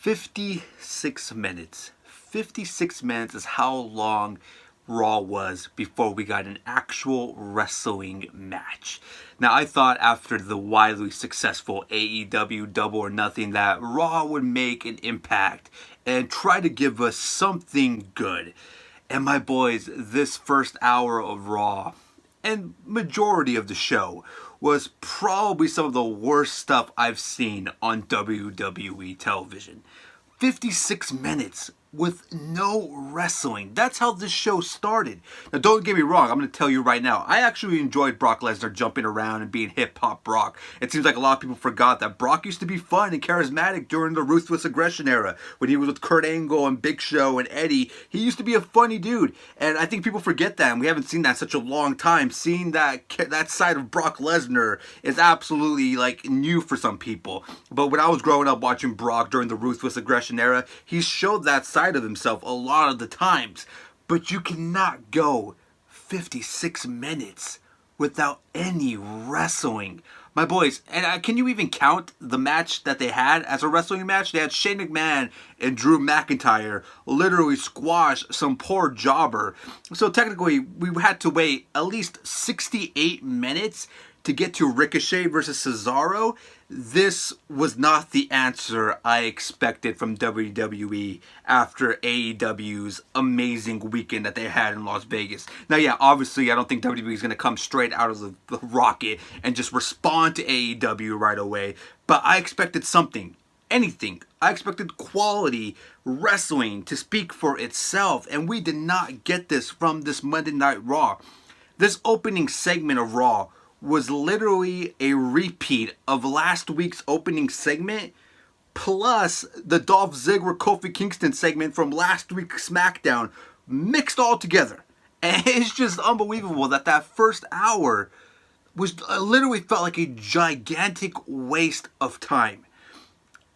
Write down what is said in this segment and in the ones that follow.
56 minutes. 56 minutes is how long Raw was before we got an actual wrestling match. Now, I thought after the widely successful AEW Double or Nothing that Raw would make an impact and try to give us something good. And my boys, this first hour of Raw and majority of the show was probably some of the worst stuff I've seen on WWE television. 56 minutes with no wrestling. That's how this show started. Now, don't get me wrong, I'm going to tell you right now, I actually enjoyed Brock Lesnar jumping around and being hip-hop Brock. It seems like a lot of people forgot that Brock used to be fun and charismatic during the Ruthless Aggression era. When he was with Kurt Angle and Big Show and Eddie, he used to be a funny dude. And I think people forget that, and we haven't seen that in such a long time. Seeing that side of Brock Lesnar is absolutely, new for some people. But when I was growing up watching Brock during the Ruthless Aggression era, he showed that side of himself a lot of the times. But you cannot go 56 minutes without any wrestling. My boys, and can you even count the match that they had as a wrestling match? They had Shane McMahon and Drew McIntyre literally squash some poor jobber. So technically, we had to wait at least 68 minutes to get to Ricochet versus Cesaro. This was not the answer I expected from WWE after AEW's amazing weekend that they had in Las Vegas. Now, yeah, obviously, I don't think WWE is going to come straight out of the rocket and just respond to AEW right away. But I expected something, anything. I expected quality wrestling to speak for itself. And we did not get this from this Monday Night Raw. This opening segment of Raw was literally a repeat of last week's opening segment, plus the Dolph Ziggler Kofi Kingston segment from last week's SmackDown, mixed all together. And it's just unbelievable that first hour was literally felt like a gigantic waste of time.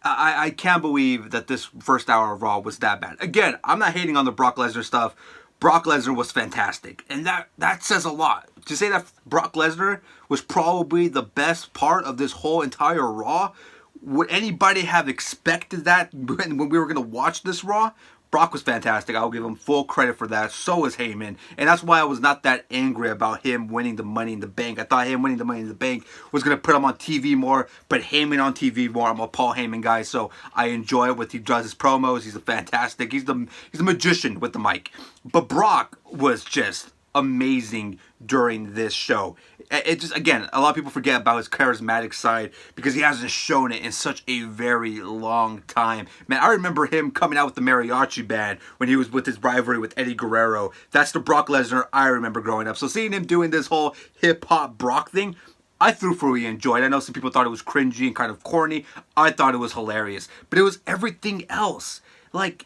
I can't believe that this first hour of Raw was that bad. Again, I'm not hating on the Brock Lesnar stuff. Brock Lesnar was fantastic, and that says a lot. To say that Brock Lesnar was probably the best part of this whole entire Raw, would anybody have expected that when we were going to watch this Raw? Brock was fantastic. I'll give him full credit for that. So was Heyman. And that's why I was not that angry about him winning the Money in the Bank. I thought him winning the Money in the Bank was going to put him on TV more, but Heyman on TV more. I'm a Paul Heyman guy, so I enjoy what he does, his promos. He's fantastic. He's the magician with the mic. But Brock was just amazing during this show. It just, again, a lot of people forget about his charismatic side because he hasn't shown it in such a very long time. Man, I remember him coming out with the mariachi band when he was with his rivalry with Eddie Guerrero. That's the Brock Lesnar I remember growing up. So seeing him doing this whole hip-hop Brock thing, I thoroughly enjoyed. I know some people thought it was cringy and kind of corny. I thought it was hilarious. But it was everything else.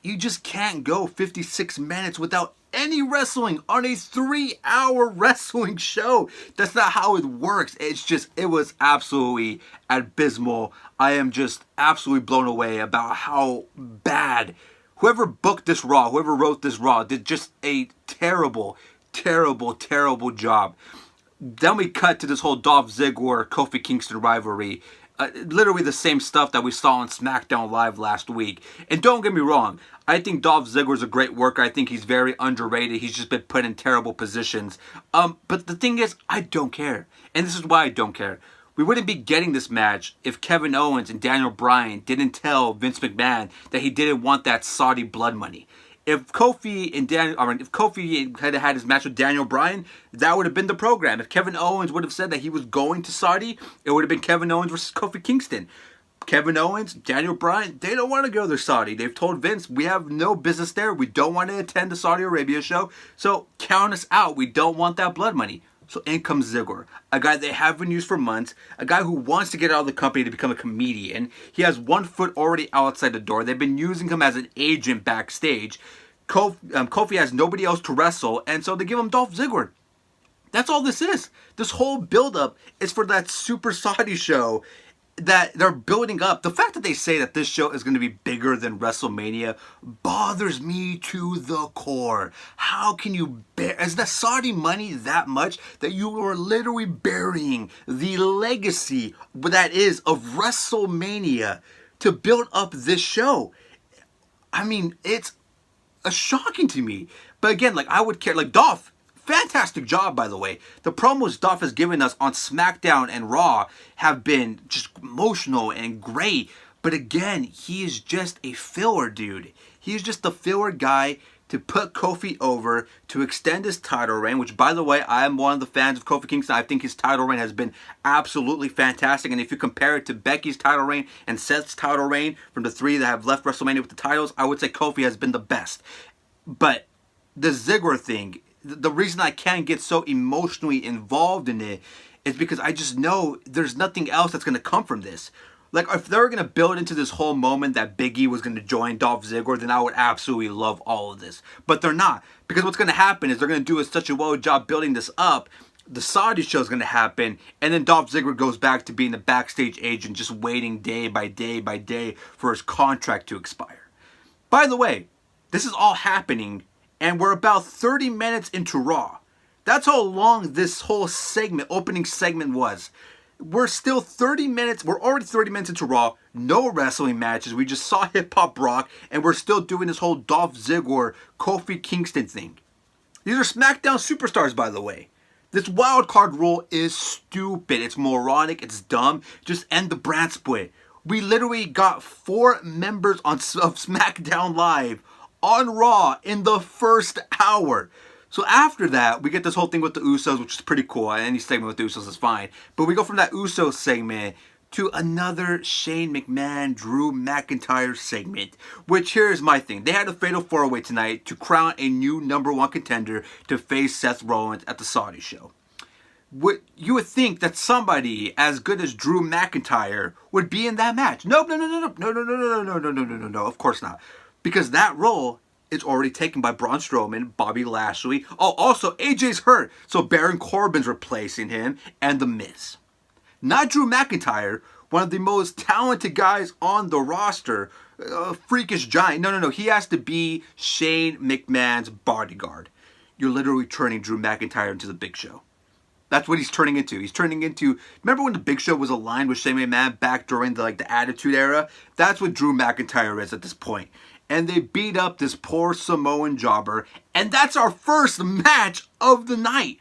You just can't go 56 minutes without any wrestling on a 3-hour wrestling show. That's not how it works. It was absolutely abysmal. I am just absolutely blown away about how bad whoever booked this Raw, whoever wrote this Raw, did just a terrible, terrible, terrible job. Then we cut to this whole Dolph Ziggler Kofi Kingston rivalry. Literally the same stuff that we saw on SmackDown Live last week. And don't get me wrong, I think Dolph Ziggler is a great worker. I think he's very underrated. He's just been put in terrible positions. But the thing is, I don't care. And this is why I don't care. We wouldn't be getting this match if Kevin Owens and Daniel Bryan didn't tell Vince McMahon that he didn't want that Saudi blood money. If Kofi had his match with Daniel Bryan, that would have been the program. If Kevin Owens would have said that he was going to Saudi, it would have been Kevin Owens versus Kofi Kingston. Kevin Owens, Daniel Bryan, they don't want to go to Saudi. They've told Vince, we have no business there. We don't want to attend the Saudi Arabia show. So count us out. We don't want that blood money. So in comes Ziggler, a guy they haven't used for months, a guy who wants to get out of the company to become a comedian. He has one foot already outside the door. They've been using him as an agent backstage. Kofi has nobody else to wrestle, and so they give him Dolph Ziggler. That's all this is. This whole build-up is for that Super Saudi show that they're building up. The fact that they say that this show is going to be bigger than WrestleMania bothers me to the core. How can you bear? Is the Saudi money that much that you are literally burying the legacy that is of WrestleMania to build up this show? I mean, it's shocking to me. But again, like, I would care. Like, Dolph, fantastic job, by the way. The promos Dolph has given us on SmackDown and Raw have been just emotional and great. But again, he is just a filler, dude. He's just the filler guy to put Kofi over, to extend his title reign, which, by the way, I am one of the fans of Kofi Kingston. I think his title reign has been absolutely fantastic. And if you compare it to Becky's title reign and Seth's title reign from the three that have left WrestleMania with the titles, I would say Kofi has been the best. But the Ziggler thing, the reason I can't get so emotionally involved in it is because I just know there's nothing else that's going to come from this. Like, if they were going to build into this whole moment that Big E was going to join Dolph Ziggler, then I would absolutely love all of this. But they're not. Because what's going to happen is they're going to do such a well job building this up. The Saudi show is going to happen. And then Dolph Ziggler goes back to being the backstage agent, just waiting day by day by day for his contract to expire. By the way, this is all happening, and we're about 30 minutes into Raw. That's how long this whole segment, opening segment was. We're still 30 minutes, we're already 30 minutes into Raw, no wrestling matches, we just saw Hip Hop Brock, and we're still doing this whole Dolph Ziggler, Kofi Kingston thing. These are SmackDown superstars, by the way. This wild card rule is stupid, it's moronic, it's dumb, just end the brand split. We literally got 4 members of SmackDown Live on Raw in the first hour. So after that, we get this whole thing with the Usos, which is pretty cool. Any segment with the Usos is fine. But we go from that Usos segment to another Shane McMahon, Drew McIntyre segment. Which, here's my thing. They had a Fatal 4-Way tonight to crown a new #1 contender to face Seth Rollins at the Saudi show. You would think that somebody as good as Drew McIntyre would be in that match. Nope, no, of course not. Because that role is already taken by Braun Strowman, Bobby Lashley. Oh, also, AJ's hurt, so Baron Corbin's replacing him, and The Miz. Not Drew McIntyre, one of the most talented guys on the roster, a freakish giant. No, he has to be Shane McMahon's bodyguard. You're literally turning Drew McIntyre into the Big Show. That's what he's turning into. He's turning into... Remember when the Big Show was aligned with Shane McMahon back during the Attitude Era? That's what Drew McIntyre is at this point. And they beat up this poor Samoan jobber. And that's our first match of the night.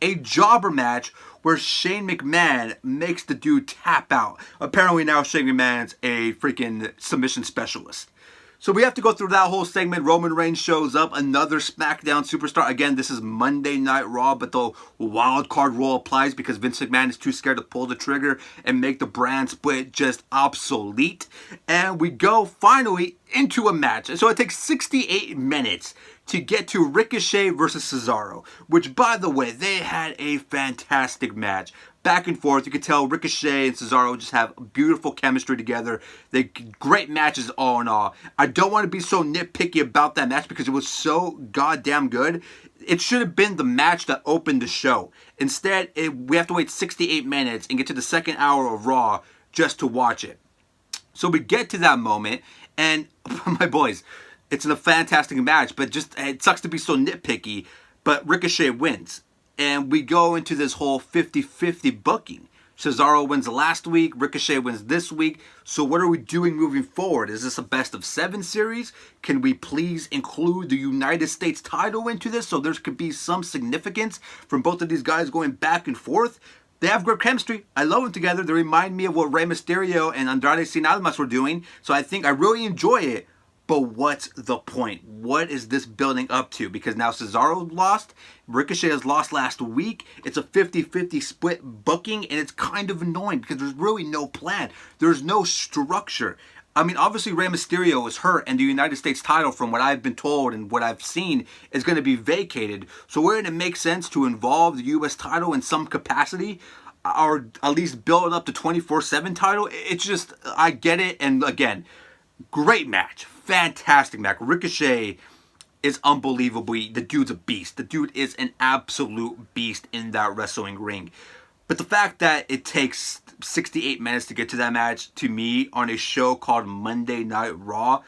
A jobber match where Shane McMahon makes the dude tap out. Apparently now Shane McMahon's a freaking submission specialist. So we have to go through that whole segment. Roman Reigns shows up, another SmackDown superstar. Again, this is Monday Night Raw, but the wild card rule applies because Vince McMahon is too scared to pull the trigger and make the brand split just obsolete. And we go finally into a match. So it takes 68 minutes to get to Ricochet versus Cesaro, which, by the way, they had a fantastic match. Back and forth, you could tell Ricochet and Cesaro just have beautiful chemistry together. They great matches all in all. I don't want to be so nitpicky about that match because it was so goddamn good. It should have been the match that opened the show. Instead, we have to wait 68 minutes and get to the second hour of Raw just to watch it. So we get to that moment, and my boys, it's a fantastic match, but just it sucks to be so nitpicky, but Ricochet wins. And we go into this whole 50-50 booking. Cesaro wins last week. Ricochet wins this week. So what are we doing moving forward? Is this a best of 7 series? Can we please include the United States title into this so there could be some significance from both of these guys going back and forth? They have great chemistry. I love them together. They remind me of what Rey Mysterio and Andrade Cien Almas were doing. So I think I really enjoy it. But what's the point? What is this building up to? Because now Cesaro lost. Ricochet has lost last week. It's a 50-50 split booking. And it's kind of annoying because there's really no plan. There's no structure. I mean, obviously Rey Mysterio is hurt. And the United States title, from what I've been told and what I've seen, is going to be vacated. So wouldn't it make sense to involve the U.S. title in some capacity? Or at least build up the 24/7 title? It's just, I get it. And again, great match. Fantastic match. Ricochet is unbelievably, the dude's a beast. The dude is an absolute beast in that wrestling ring. But the fact that it takes 68 minutes to get to that match, to me, on a show called Monday Night Raw,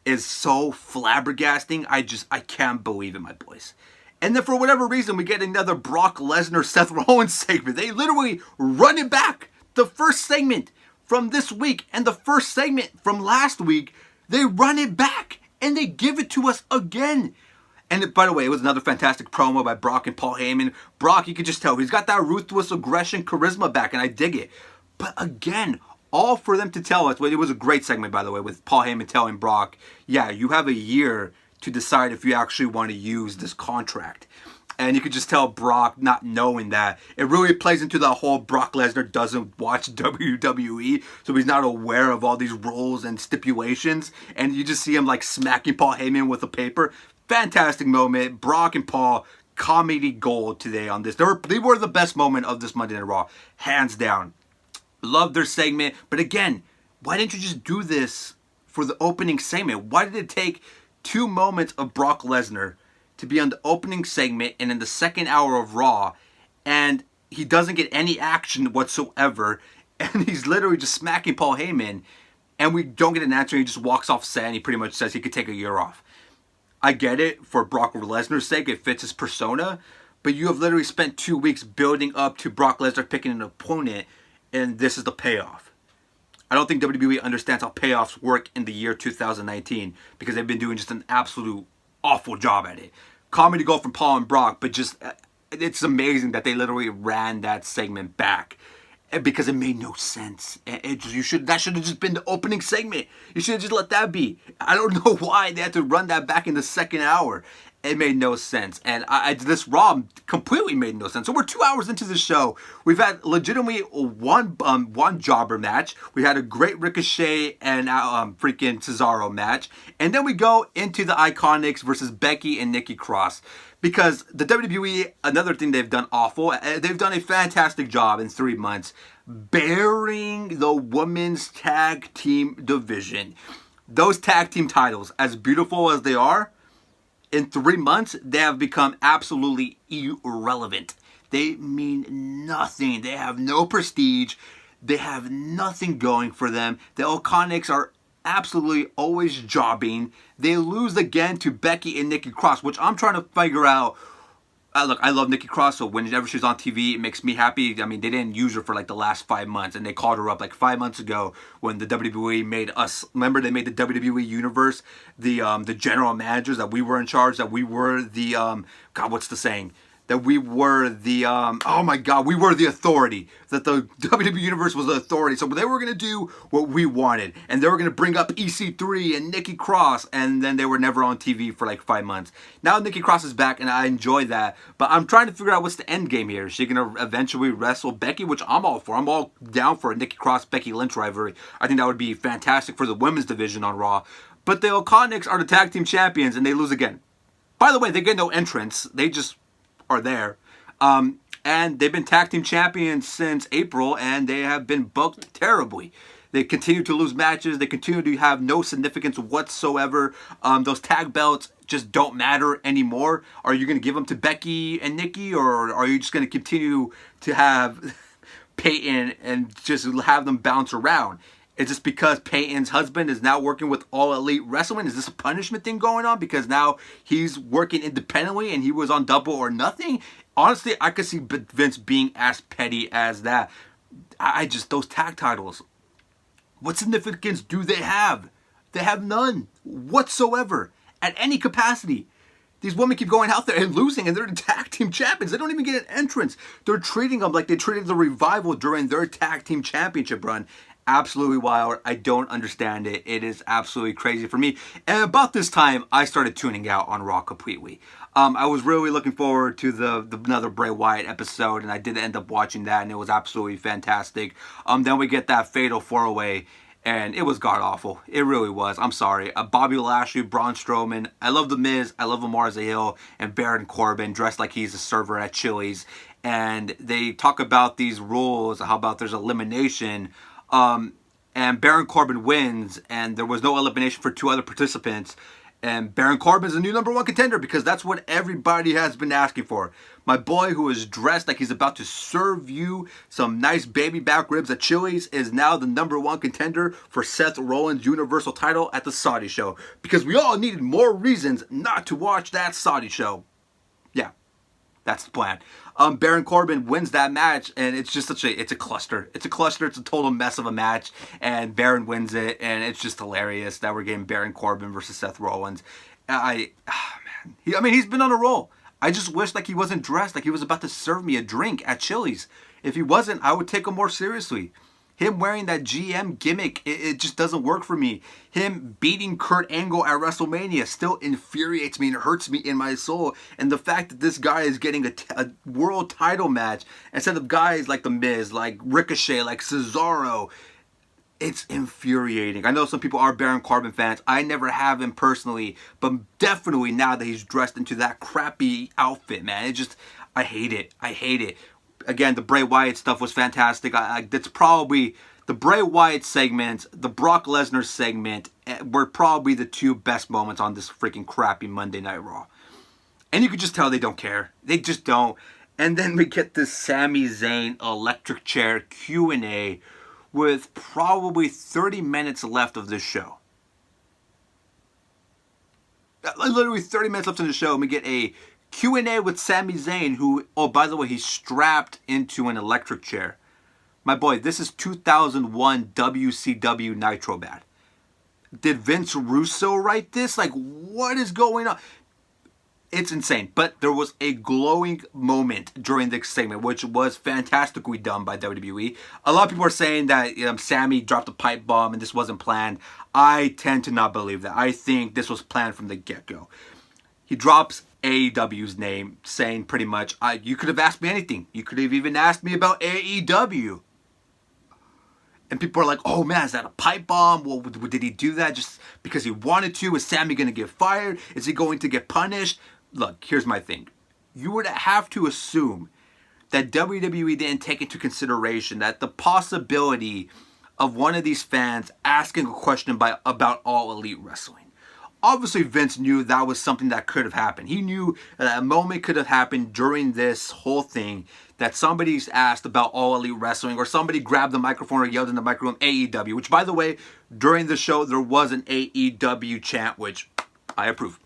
is so flabbergasting. I can't believe it, my boys. And then for whatever reason, we get another Brock Lesnar, Seth Rollins segment. They literally run it back. The first segment from this week and the first segment from last week They run it back and they give it to us again. And by the way, it was another fantastic promo by Brock and Paul Heyman. Brock, you could just tell he's got that ruthless aggression, charisma back, and I dig it. But again, all for them to tell us. Well, it was a great segment, by the way, with Paul Heyman telling Brock, yeah, you have a year to decide if you actually want to use this contract. And you could just tell Brock not knowing that. It really plays into the whole Brock Lesnar doesn't watch WWE, so he's not aware of all these rules and stipulations. And you just see him like smacking Paul Heyman with a paper. Fantastic moment. Brock and Paul, comedy gold today on this. They were the best moment of this Monday Night Raw. Hands down. Love their segment. But again, why didn't you just do this for the opening segment? Why did it take 2 moments of Brock Lesnar to be on the opening segment and in the second hour of Raw, and he doesn't get any action whatsoever, and he's literally just smacking Paul Heyman, and we don't get an answer, and he just walks off set, and he pretty much says he could take a year off. I get it, for Brock Lesnar's sake, it fits his persona, but you have literally spent 2 weeks building up to Brock Lesnar picking an opponent, and this is the payoff. I don't think WWE understands how payoffs work in the year 2019, because they've been doing just an absolute awful job at it. Comedy gold from Paul and Brock, but just it's amazing that they literally ran that segment back because it made no sense. That should have just been the opening segment. You should have just let that be. I don't know why they had to run that back in the second hour. It made no sense. And this Raw completely made no sense. So we're 2 hours into the show. We've had legitimately one jobber match. We had a great Ricochet and freaking Cesaro match. And then we go into the Iconics versus Becky and Nikki Cross. Because the WWE, another thing they've done awful, they've done a fantastic job in 3 months burying the women's tag team division. Those tag team titles, as beautiful as they are, in 3 months, they have become absolutely irrelevant. They mean nothing. They have no prestige. They have nothing going for them. The Iconics are absolutely always jobbing. They lose again to Becky and Nikki Cross, which I'm trying to figure out. Look, I love Nikki Cross, so whenever she's on TV, it makes me happy. I mean, they didn't use her for like the last 5 months, and they called her up like 5 months ago when the WWE made us. Remember, they made the WWE Universe the general managers, that we were in charge, that we were the God, what's the saying? That we were the oh my God, we were the authority. That the WWE Universe was the authority. So they were gonna do what we wanted, and they were gonna bring up EC3 and Nikki Cross, and then they were never on TV for like 5 months. Now Nikki Cross is back, and I enjoy that. But I'm trying to figure out what's the end game here. Is she gonna eventually wrestle Becky, which I'm all for. I'm all down for a Nikki Cross Becky Lynch rivalry. I think that would be fantastic for the women's division on Raw. But the Iconics are the tag team champions, and they lose again. By the way, they get no entrance. They just are there. And they've been tag team champions since April, and they have been booked terribly. They continue to lose matches. They continue to have no significance whatsoever. Those tag belts just don't matter anymore. Are you going to give them to Becky and Nikki, or are you just going to continue to have Peyton and just have them bounce around? Is this because Peyton's husband is now working with All Elite Wrestling? Is this a punishment thing going on because now he's working independently and he was on Double or Nothing? Honestly, I could see Vince being as petty as that. Those tag titles, what significance do they have? They have none whatsoever at any capacity. These women keep going out there and losing, and they're the tag team champions. They don't even get an entrance. They're treating them like they treated the Revival during their tag team championship run. Absolutely wild. I don't understand it. It is absolutely crazy for me. And about this time, I started tuning out on Raw completely. I was really looking forward to the another Bray Wyatt episode, and I did end up watching that, and it was absolutely fantastic. Then we get that fatal 4-way, and it was god-awful. It really was. I'm sorry. Bobby Lashley, Braun Strowman. I love The Miz. I love Lamar Zahil, and Baron Corbin dressed like he's a server at Chili's. And they talk about these rules, how about there's elimination. And Baron Corbin wins, and there was no elimination for 2 other participants. And Baron Corbin is the new #1 contender because that's what everybody has been asking for. My boy, who is dressed like he's about to serve you some nice baby back ribs at Chili's, is now the #1 contender for Seth Rollins' Universal title at the Saudi show. Because we all needed more reasons not to watch that Saudi show. Yeah. That's the plan. Baron Corbin wins that match, and it's just it's a cluster. It's a cluster. It's a total mess of a match, and Baron wins it, and it's just hilarious that we're getting Baron Corbin versus Seth Rollins. He's been on a roll. I just wish like he wasn't dressed like he was about to serve me a drink at Chili's. If he wasn't, I would take him more seriously. Him wearing that GM gimmick, it just doesn't work for me. Him beating Kurt Angle at WrestleMania still infuriates me and hurts me in my soul. And the fact that this guy is getting a world title match instead of guys like The Miz, like Ricochet, like Cesaro, it's infuriating. I know some people are Baron Corbin fans. I never have him personally, but definitely now that he's dressed into that crappy outfit, man, I hate it. I hate it. Again, the Bray Wyatt stuff was fantastic. That's probably the Bray Wyatt segment, the Brock Lesnar segment were probably the two best moments on this freaking crappy Monday Night Raw. And you could just tell they don't care. They just don't. And then we get this Sami Zayn electric chair Q&A with probably 30 minutes left of this show. Literally 30 minutes left in the show, and we get a Q&A with Sami Zayn, who, oh, by the way, he's strapped into an electric chair. My boy, this is 2001 WCW Nitro Bad. Did Vince Russo write this? Like, what is going on? It's insane. But there was a glowing moment during this segment, which was fantastically done by WWE. A lot of people are saying that Sami dropped a pipe bomb and this wasn't planned. I tend to not believe that. I think this was planned from the get-go. He drops AEW's name, saying pretty much, you could have asked me anything. You could have even asked me about AEW. And people are like, oh man, is that a pipe bomb? Well, did he do that just because he wanted to? Is Sami going to get fired? Is he going to get punished? Look, here's my thing. You would have to assume that WWE didn't take into consideration that the possibility of one of these fans asking a question about All Elite Wrestling. Obviously, Vince knew that was something that could have happened. He knew that a moment could have happened during this whole thing that somebody's asked about All Elite Wrestling, or somebody grabbed the microphone or yelled in the microphone AEW, which, by the way, during the show, there was an AEW chant, which I approve.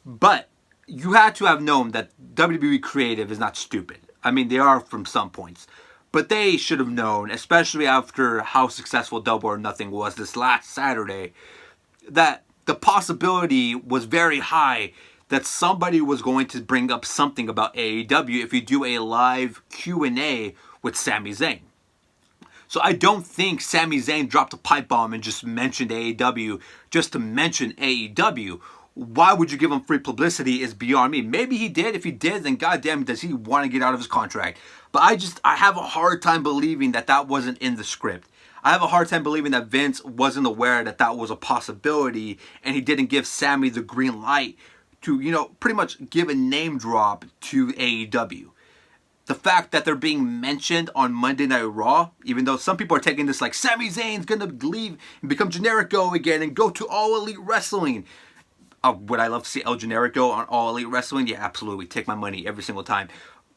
But you had to have known that WWE Creative is not stupid. I mean, they are from some points. But they should have known, especially after how successful Double or Nothing was this last Saturday, that the possibility was very high that somebody was going to bring up something about AEW if you do a live Q&A with Sami Zayn. So I don't think Sami Zayn dropped a pipe bomb and just mentioned AEW just to mention AEW. Why would you give him free publicity is beyond me. Maybe he did. If he did, then goddamn, does he want to get out of his contract? But I have a hard time believing that that wasn't in the script. I have a hard time believing that Vince wasn't aware that that was a possibility and he didn't give Sami the green light to, pretty much give a name drop to AEW. The fact that they're being mentioned on Monday Night Raw, even though some people are taking this like Sami Zayn's going to leave and become Generico again and go to All Elite Wrestling. Would I love to see El Generico on All Elite Wrestling? Yeah, absolutely. Take my money every single time.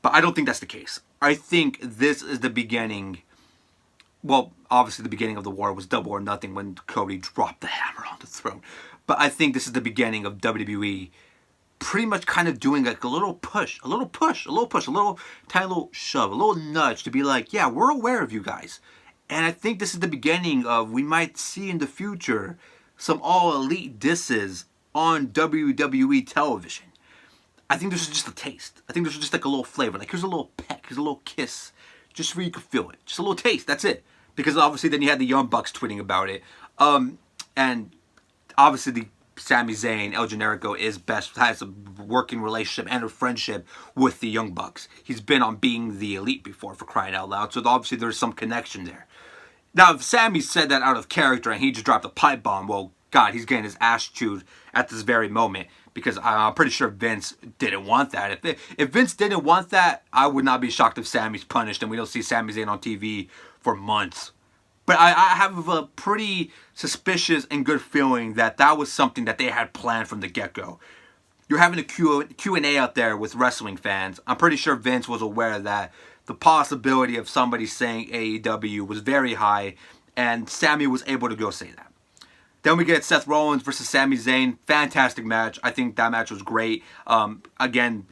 But I don't think that's the case. I think this is the beginning. Well, obviously the beginning of the war was Double or Nothing when Cody dropped the hammer on the throne. But I think this is the beginning of WWE pretty much kind of doing like a little tiny little shove, a little nudge to be like, yeah, we're aware of you guys. And I think this is the beginning of, we might see in the future some All Elite disses on WWE television. I think this is just a taste. I think this is just like a little flavor. Like, here's a little peck, here's a little kiss, just where you can feel it. Just a little taste, that's it. Because obviously then you had the Young Bucks tweeting about it. And obviously the Sami Zayn, El Generico, has a working relationship and a friendship with the Young Bucks. He's been on Being the Elite before, for crying out loud. So obviously there's some connection there. Now, if Sami said that out of character and he just dropped a pipe bomb, well, God, he's getting his ass chewed at this very moment. Because I'm pretty sure Vince didn't want that. If Vince didn't want that, I would not be shocked if Sami's punished and we don't see Sami Zayn on TV for months. But I have a pretty suspicious and good feeling that that was something that they had planned from the get-go. You're having a Q&A out there with wrestling fans. I'm pretty sure Vince was aware that the possibility of somebody saying AEW was very high, and Sami was able to go say that. Then we get Seth Rollins versus Sami Zayn. Fantastic match. I think that match was great. Again,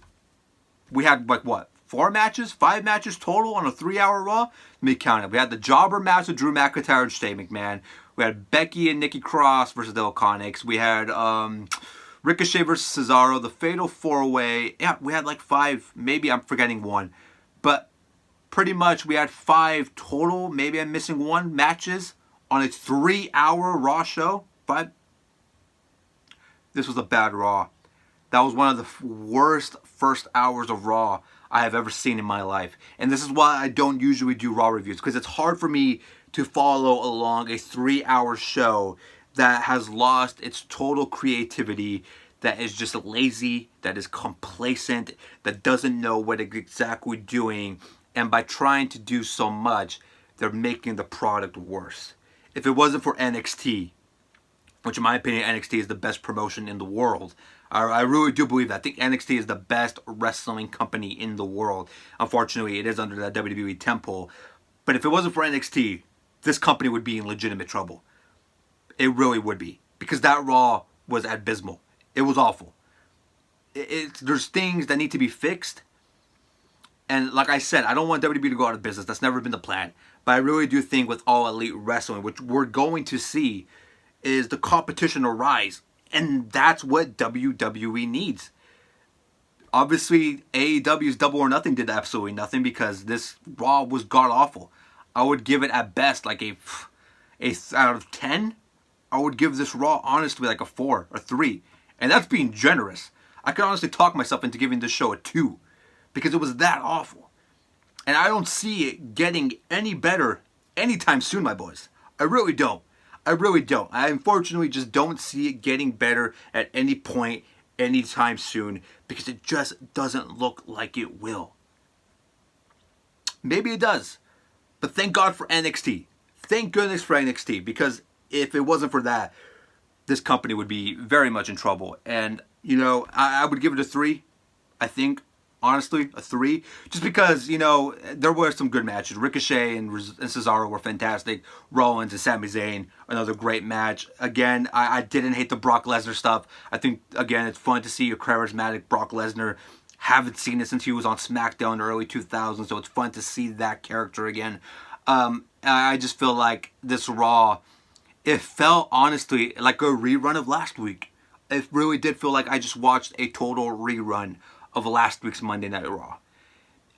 we had, like, what, 4 matches, 5 matches total on a 3-hour Raw. Let me count it. We had the Jobber match with Drew McIntyre and Shane McMahon. We had Becky and Nikki Cross versus the Iconics. We had Ricochet versus Cesaro, the Fatal 4-Way. Yeah, we had like 5. Maybe I'm forgetting one. But pretty much we had 5 total, maybe I'm missing one, matches on a 3-hour Raw show. 5. This was a bad Raw. That was one of the worst first hours of Raw I have ever seen in my life. And this is why I don't usually do Raw reviews, because it's hard for me to follow along a 3-hour show that has lost its total creativity, that is just lazy, that is complacent, that doesn't know what it's exactly doing. And by trying to do so much, they're making the product worse. If it wasn't for NXT, which in my opinion, NXT is the best promotion in the world. I really do believe that. I think NXT is the best wrestling company in the world. Unfortunately, it is under the WWE temple. But if it wasn't for NXT, this company would be in legitimate trouble. It really would be. Because that Raw was abysmal. It was awful. There's things that need to be fixed. And like I said, I don't want WWE to go out of business. That's never been the plan. But I really do think with All Elite Wrestling, which we're going to see, is the competition arise. And that's what WWE needs. Obviously, AEW's Double or Nothing did absolutely nothing because this Raw was god-awful. I would give it at best like a out of 10. I would give this Raw honestly like a 4 or 3. And that's being generous. I can honestly talk myself into giving this show a 2 because it was that awful. And I don't see it getting any better anytime soon, my boys. I really don't. I really don't. I unfortunately just don't see it getting better at any point, anytime soon, because it just doesn't look like it will. Maybe it does. But thank God for NXT. Thank goodness for NXT, because if it wasn't for that, this company would be very much in trouble. And, you know, I would give it a 3, I think. Honestly, a 3. Just because, you know, there were some good matches. Ricochet and Cesaro were fantastic. Rollins and Sami Zayn, another great match. Again, I didn't hate the Brock Lesnar stuff. I think, again, it's fun to see a charismatic Brock Lesnar. Haven't seen it since he was on SmackDown in the early 2000s, so it's fun to see that character again. I just feel like this Raw, it felt, honestly, like a rerun of last week. It really did feel like I just watched a total rerun of last week's Monday Night Raw.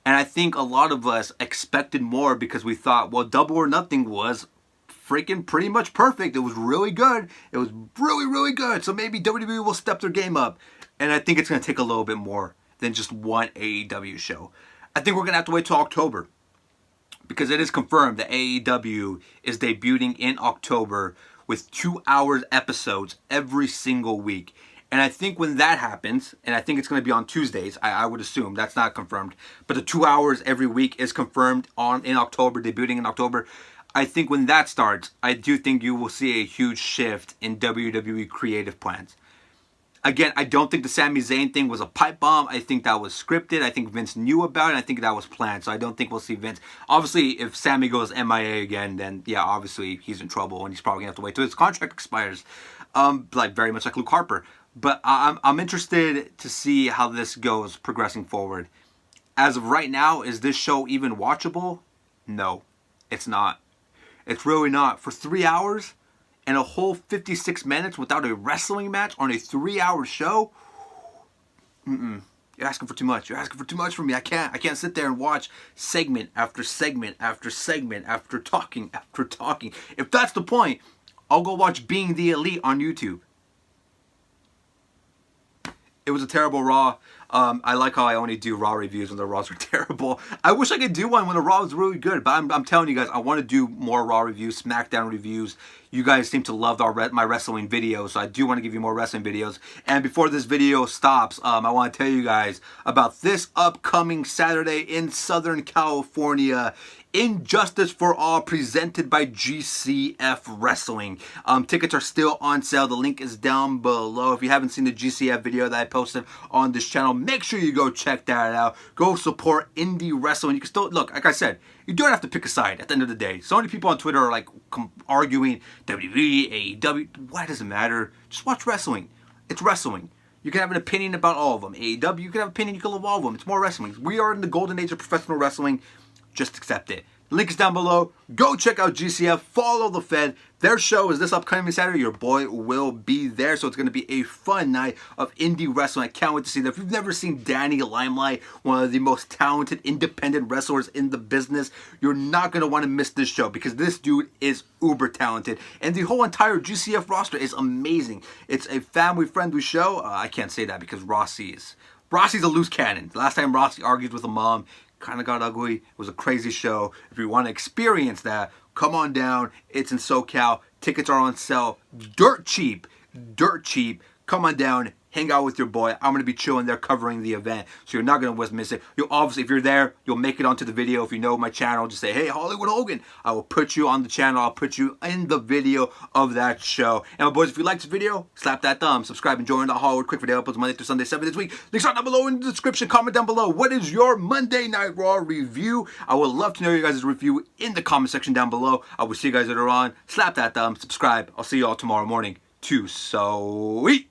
And I think a lot of us expected more because we thought, well, Double or Nothing was freaking pretty much perfect. It was really good. It was really, really good. So maybe WWE will step their game up. And I think it's going to take a little bit more than just one AEW show. I think we're going to have to wait till October, because it is confirmed that AEW is debuting in October with 2-hour episodes every single week. And I think when that happens, and I think it's going to be on Tuesdays, I would assume, that's not confirmed, but the 2 hours every week is confirmed in October, debuting in October. I think when that starts, I do think you will see a huge shift in WWE creative plans. Again, I don't think the Sami Zayn thing was a pipe bomb. I think that was scripted. I think Vince knew about it. I think that was planned. So I don't think we'll see Vince. Obviously, if Sami goes MIA again, then yeah, obviously he's in trouble and he's probably going to have to wait till his contract expires. Like very much like Luke Harper. But I'm interested to see how this goes progressing forward. As of right now, is this show even watchable? No, it's not. It's really not. For 3 hours and a whole 56 minutes without a wrestling match on a 3-hour show? You're asking for too much. You're asking for too much from me. I can't sit there and watch segment after segment after segment after talking after talking. If that's the point, I'll go watch Being the Elite on YouTube. It was a terrible Raw. I like how I only do Raw reviews when the Raws are terrible. I wish I could do one when the Raw was really good, but I'm telling you guys, I want to do more Raw reviews, SmackDown reviews. You guys seem to love my wrestling videos, so I do want to give you more wrestling videos. And before this video stops, I want to tell you guys about this upcoming Saturday in Southern California. Injustice for All, presented by GCF Wrestling. Tickets are still on sale. The link is down below. If you haven't seen the GCF video that I posted on this channel, make sure you go check that out. Go support indie wrestling. You can still, look, like I said, you don't have to pick a side at the end of the day. So many people on Twitter are like arguing WWE, AEW. Why does it matter? Just watch wrestling. It's wrestling. You can have an opinion about all of them. AEW, you can have an opinion, you can love all of them. It's more wrestling. We are in the golden age of professional wrestling. Just accept it. Link is down below. Go check out GCF. Follow the Fed. Their show is this upcoming Saturday. Your boy will be there. So it's going to be a fun night of indie wrestling. I can't wait to see that. If you've never seen Danny Limelight, one of the most talented independent wrestlers in the business, you're not going to want to miss this show because this dude is uber talented. And the whole entire GCF roster is amazing. It's a family-friendly show. I can't say that because Rossi's a loose cannon. Last time Rossi argued with a mom, kind of got ugly. It was a crazy show. If you want to experience that, come on down. It's in SoCal. Tickets are on sale. Dirt cheap. Dirt cheap. Come on down. Hang out with your boy. I'm going to be chilling there covering the event, so you're not going to miss it. You'll obviously, if you're there, you'll make it onto the video. If you know my channel, just say, hey, Hollywood Hogan. I will put you on the channel. I'll put you in the video of that show. And my boys, if you like this video, slap that thumb, subscribe, and join the Hollywood Quick Video uploads Monday through Sunday, 7 days a week. Links are down below in the description. Comment down below. What is your Monday Night Raw review? I would love to know your guys' review in the comment section down below. I will see you guys later on. Slap that thumb, subscribe. I'll see you all tomorrow morning. Too sweet.